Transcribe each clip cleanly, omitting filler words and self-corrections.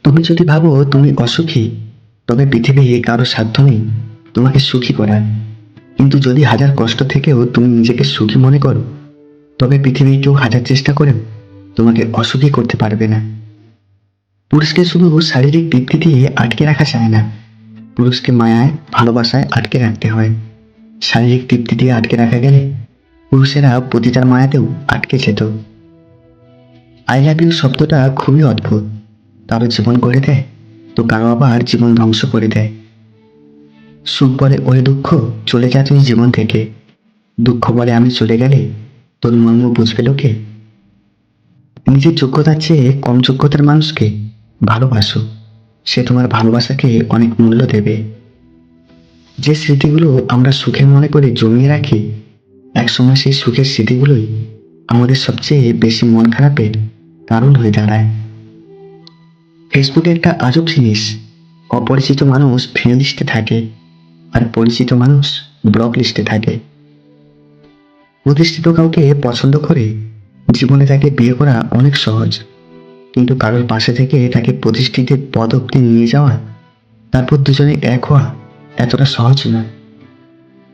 তুমি যদি ভাবো তুমি অসুখী, তবে পৃথিবী কারো সাধ্য নেই তোমাকে সুখী করার। কিন্তু যদি হাজার কষ্ট থেকেও তুমি নিজেকে সুখী মনে করো, তবে পৃথিবী কেউ হাজার চেষ্টা করেও তোমাকে অসুখী করতে পারবে না। পুরুষকে শুধু শারীরিক তৃপ্তি দিয়ে আটকে রাখা যায় না, পুরুষকে মায়ায় ভালোবাসায় আটকে রাখতে হয়। শারীরিক তৃপ্তি দিয়ে আটকে রাখা গেলে পুরুষেরা পতিতার মায়াতেও আটকে যেত। আই লাভ ইউ শব্দটা খুবই অদ্ভুত। কারো জীবন করে দেয়, তো কারো আবার জীবন ধ্বংস করে দেয়। সুখ বলে ওই দুঃখ, চলে যা তুই জীবন থেকে। দুঃখ বলে আমি চলে গেলে তোর মর্ম বুঝবে লোকে। নিজের যোগ্যতার চেয়ে কম যোগ্যতার মানুষকে ভালোবাসো, সে তোমার ভালোবাসাকে অনেক মূল্য দেবে। যে স্মৃতিগুলো আমরা সুখের মনে করে জমিয়ে রাখি, একসময় সেই সুখের স্মৃতিগুলোই আমাদের সবচেয়ে বেশি মন খারাপের কারণ হয়ে দাঁড়ায়। ফেসবুকে একটা আজব জিনিস, অপরিচিত মানুষ ফ্রেন্ড লিস্টে থাকে আর পরিচিত মানুষ ব্লক লিস্টে থাকে। প্রতিষ্ঠিত কাউকে পছন্দ করে জীবনে তাকে বিয়ে করা অনেক সহজ, কিন্তু কারোর পাশে থেকে তাকে প্রতিষ্ঠিতের পদ অব্দি নিয়ে যাওয়া, তারপর দুজনে এক হওয়া এতটা সহজ না।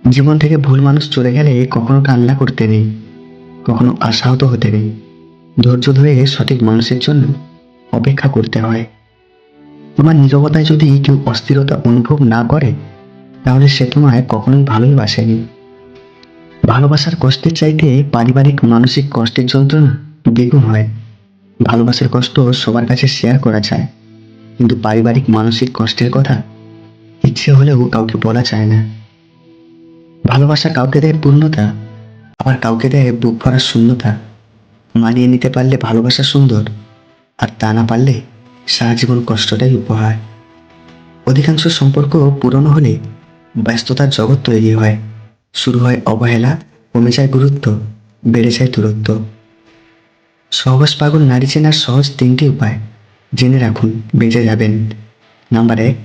জীবন থেকে ভুল মানুষ চলে গেলে কখনো কান্না করতে নেই, কখনো আশাহত হতে নেই। ধৈর্য ধরে সঠিক মানুষের জন্য অপেক্ষা করতে হয়। তোমার নীরবতায় যদি কেউ অস্থিরতা অনুভব না করে, তাহলে সে তোমায় কখনোই ভালোই বাসেনি। ভালোবাসার কষ্টের চাইতে পারিবারিক মানসিক কষ্টের যন্ত্রণা দ্বিগুণ হয়। ভালোবাসার কষ্ট সবার কাছে শেয়ার করা যায়, কিন্তু পারিবারিক মানসিক কষ্টের কথা ইচ্ছে হলেও কাউকে বলা যায় না। ভালোবাসা কাউকে দেয় পূর্ণতা, আবার কাউকে দেয় বুক ভরা শূন্যতা। মানিয়ে নিতে পারলে ভালোবাসা সুন্দর, আর তা না পারলে সারা জীবন কষ্টটাই উপহার। অধিকাংশ সম্পর্ক পুরনো হলে ব্যস্ততার জগৎ তৈরি হয়, শুরু হয় অবহেলা, কমে যায় গুরুত্ব, বেড়ে যায় দূরত্ব। সহজ পাগল নারী চেনার সহজ তিনটি উপায় জেনে রাখুন, বেঁচে যাবেন। নাম্বার 1,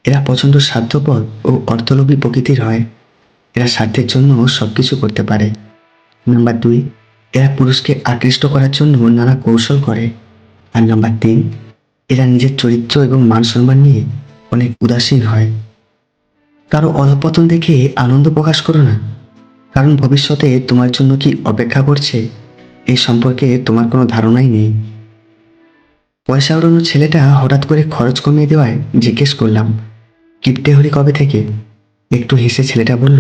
এরা প্রচণ্ড স্বার্থপর ও অর্থলোভী প্রকৃতির হয়। এরা স্বার্থের জন্য সবকিছু করতে পারে। নাম্বার 2, এরা পুরুষকে আকৃষ্ট করার জন্য নানা কৌশল করে। আর নাম্বার 3, এরা নিজের চরিত্র এবং মান সম্মান নিয়ে অনেক উদাসীন হয়। কারো অধঃপতন দেখে আনন্দ প্রকাশ করো না, কারণ ভবিষ্যতে তোমার জন্য কি অপেক্ষা করছে এই সম্পর্কে তোমার কোনো ধারণাই নেই। পয়সা উড়ানো ছেলেটা হঠাৎ করে খরচ কমিয়ে দেওয়ায় জিজ্ঞেস করলাম, কিপ্টে হলি কবে থেকে? একটু হেসে ছেলেটা বলল,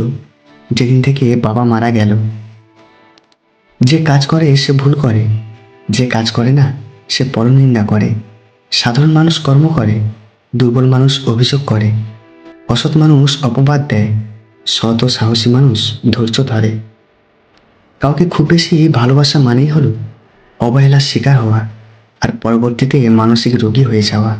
যেদিন থেকে বাবা মারা গেল। যে কাজ করে সে ভুল করে, যে কাজ করে না সে পরনিন্দা করে। সাধারণ মানুষ কর্ম করে, দুর্বল মানুষ অভিযোগ করে, অসৎ মানুষ অপবাদ দেয়, সৎ ও সাহসী মানুষ ধৈর্য ধরে। কাউকে খুব বেশি ভালোবাসা মানেই হলো অবহেলার শিকার হওয়া আর পরবর্তীতে মানসিক রোগী হয়ে যাওয়া।